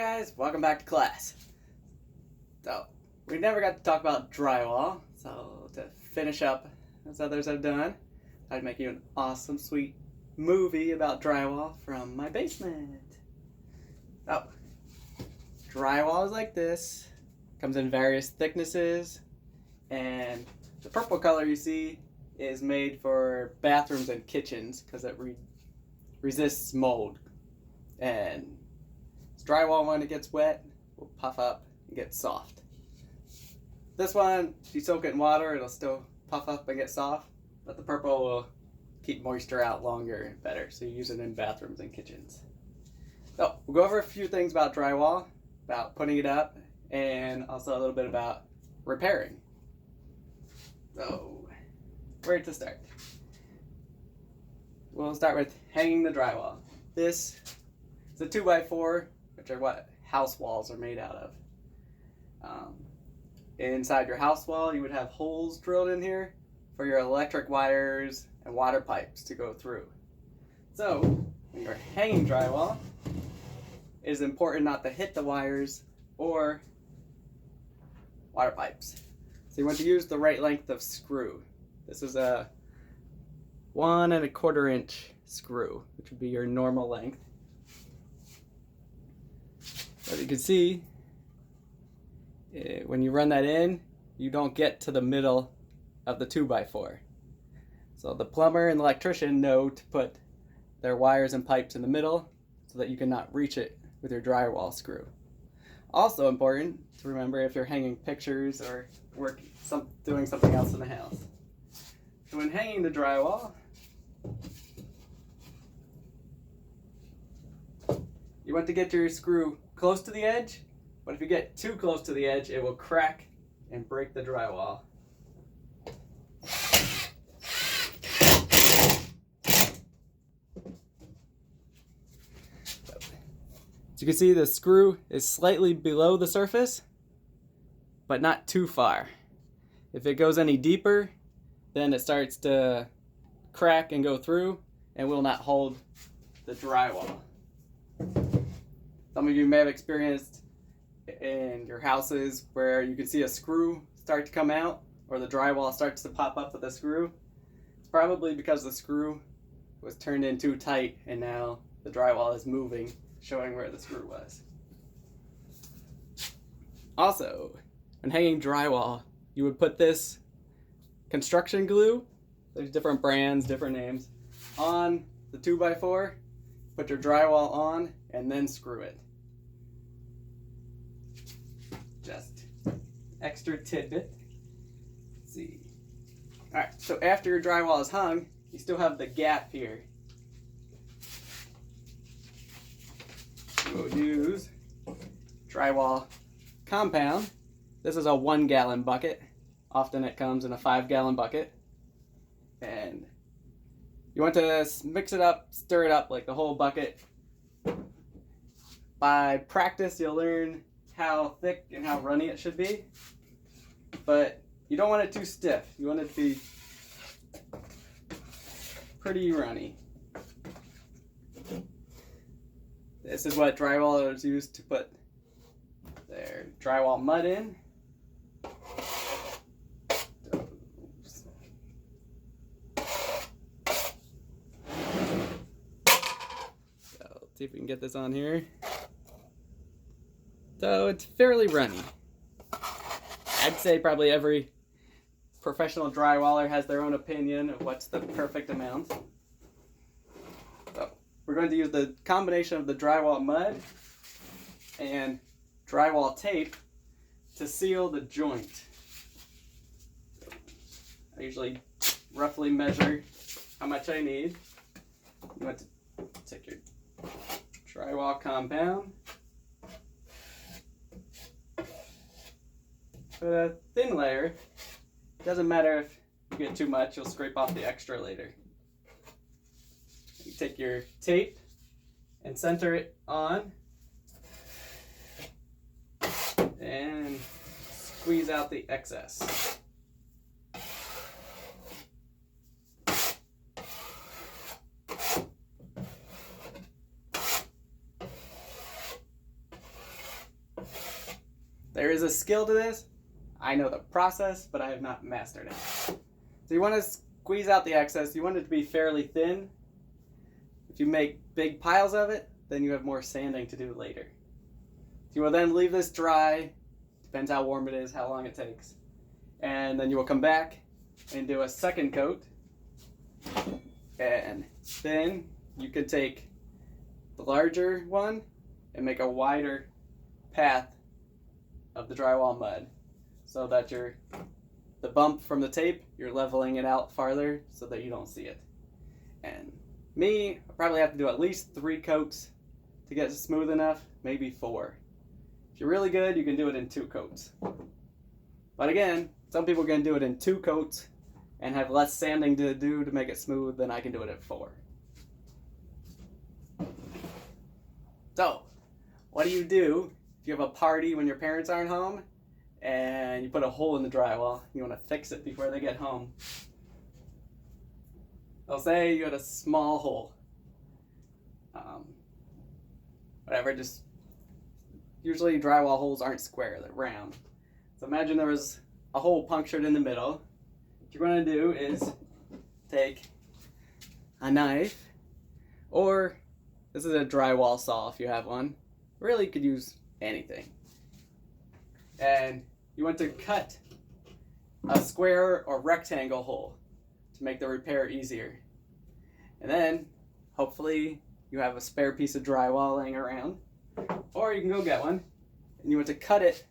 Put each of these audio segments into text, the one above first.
guys, welcome back to class. So, we never got to talk about drywall, so to finish up, as others have done, I'd make you an awesome, sweet movie about drywall from my basement. Oh, drywall is like this, comes in various thicknesses, and the purple color you see is made for bathrooms and kitchens because it resists mold. And drywall, when it gets wet, will puff up and get soft. This one, if you soak it in water, it'll still puff up and get soft, but the purple will keep moisture out longer and better, so you use it in bathrooms and kitchens. So, we'll go over a few things about drywall, about putting it up, and also a little bit about repairing. So, where to start? We'll start with hanging the drywall. This is a 2x4, which are what house walls are made out of. Inside your house wall, you would have holes drilled in here for your electric wires and water pipes to go through. So, when you're hanging drywall, it is important not to hit the wires or water pipes. So you want to use the right length of screw. This is a 1 1/4 inch screw, which would be your normal length. As you can see, when you run that in, you don't get to the middle of the 2x4. So the plumber and the electrician know to put their wires and pipes in the middle so that you cannot reach it with your drywall screw. Also important to remember if you're hanging pictures or doing something else in the house. So when hanging the drywall, you want to get your screw close to the edge, but if you get too close to the edge, it will crack and break the drywall. As you can see, the screw is slightly below the surface, but not too far. If it goes any deeper, then it starts to crack and go through and will not hold the drywall. Some of you may have experienced in your houses where you can see a screw start to come out or the drywall starts to pop up with a screw. It's probably because the screw was turned in too tight and now the drywall is moving, showing where the screw was. Also, when hanging drywall, you would put this construction glue, there's different brands, different names, on the 2x4, put your drywall on, and then screw it. Just extra tidbit. Let's see. Alright, so after your drywall is hung, you still have the gap here. We'll use drywall compound. This is a 1 gallon bucket. Often it comes in a 5 gallon bucket. And you want to mix it up, stir it up like the whole bucket. By practice, you'll learn how thick and how runny it should be. But you don't want it too stiff. You want it to be pretty runny. This is what drywallers use to put their drywall mud in. So, let's see if we can get this on here. So it's fairly runny. I'd say probably every professional drywaller has their own opinion of what's the perfect amount. So we're going to use the combination of the drywall mud and drywall tape to seal the joint. I usually roughly measure how much I need. You want to take your drywall compound, put a thin layer. It doesn't matter if you get too much, you'll scrape off the extra later. You take your tape and center it on and squeeze out the excess. There is a skill to this. I know the process, but I have not mastered it. So you want to squeeze out the excess. You want it to be fairly thin. If you make big piles of it, then you have more sanding to do later. You will then leave this dry. Depends how warm it is, how long it takes. And then you will come back and do a second coat. And then you could take the larger one and make a wider path of the drywall mud so that the bump from the tape, you're leveling it out farther so that you don't see it. And me, I probably have to do at least 3 coats to get it smooth enough, maybe 4. If you're really good, you can do it in 2 coats. But again, some people can do it in 2 coats and have less sanding to do to make it smooth than I can do it at 4. So, what do if you have a party when your parents aren't home and you put a hole in the drywall? You want to fix it before they get home. They'll say you had a small hole. Whatever, just usually drywall holes aren't square, they're round. So imagine there was a hole punctured in the middle. What you're going to do is take a knife, or this is a drywall saw if you have one. Really, you could use anything. And you want to cut a square or rectangle hole to make the repair easier. And then, hopefully, you have a spare piece of drywall laying around, or you can go get one, and you want to cut it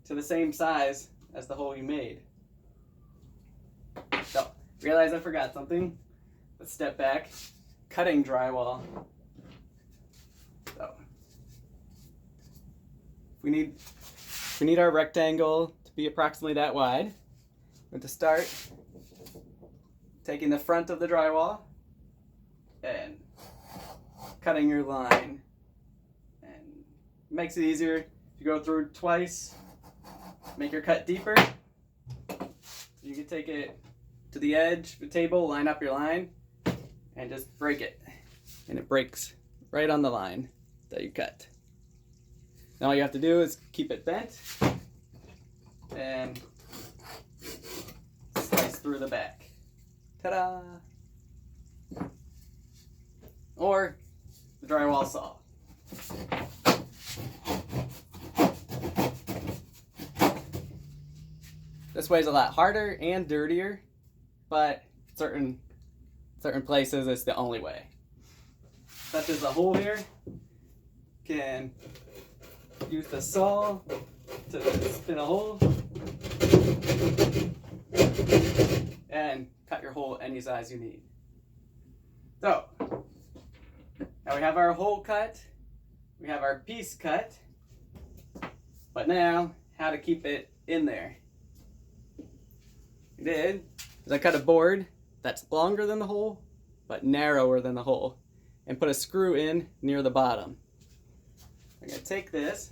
to the same size as the hole you made. So, realize I forgot something. Let's step back. Cutting drywall. So, we need our rectangle to be approximately that wide. We're going to start taking the front of the drywall and cutting your line. And it makes it easier if you go through twice. Make your cut deeper. You can take it to the edge of the table, line up your line, and just break it. And it breaks right on the line that you cut. Now all you have to do is keep it bent and slice through the back. Ta-da! Or the drywall saw. This way is a lot harder and dirtier, but certain places it's the only way. Such as the hole here, can use the saw to spin a hole and cut your hole any size you need. So, now we have our hole cut, we have our piece cut, but now how to keep it in there. What I did is I cut a board that's longer than the hole but narrower than the hole and put a screw in near the bottom. I'm going to take this,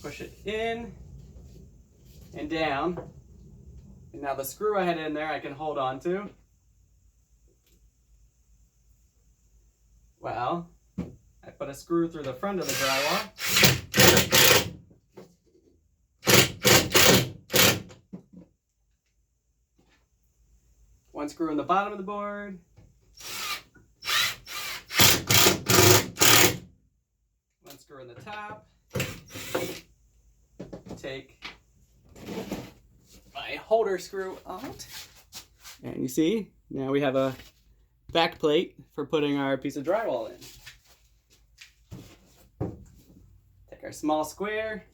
push it in and down, and now the screw I had in there I can hold on to. Well, I put a screw through the front of the drywall. One screw in the bottom of the board. One screw in the top. Take my holder screw out. And you see, now we have a back plate for putting our piece of drywall in. Take our small square,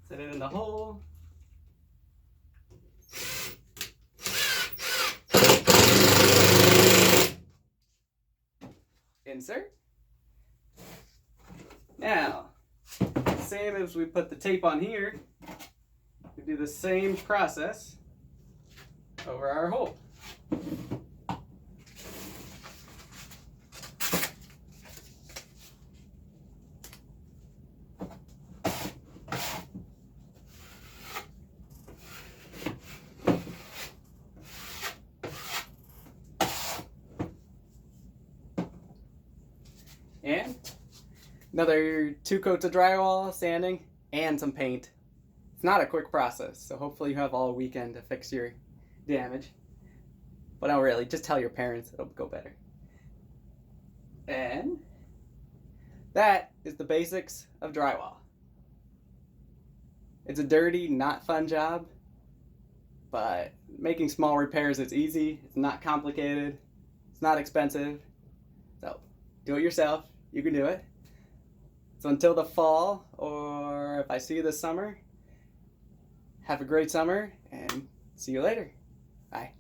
set it in the hole. Insert. Now, same as we put the tape on here, we do the same process over our hole. And another 2 coats of drywall, sanding, and some paint. It's not a quick process, so hopefully you have all weekend to fix your damage. But no, really, just tell your parents, it'll go better. And that is the basics of drywall. It's a dirty, not fun job, but making small repairs is easy, it's not complicated, it's not expensive. So do it yourself, you can do it. So until the fall, or if I see you this summer, have a great summer and see you later. Bye.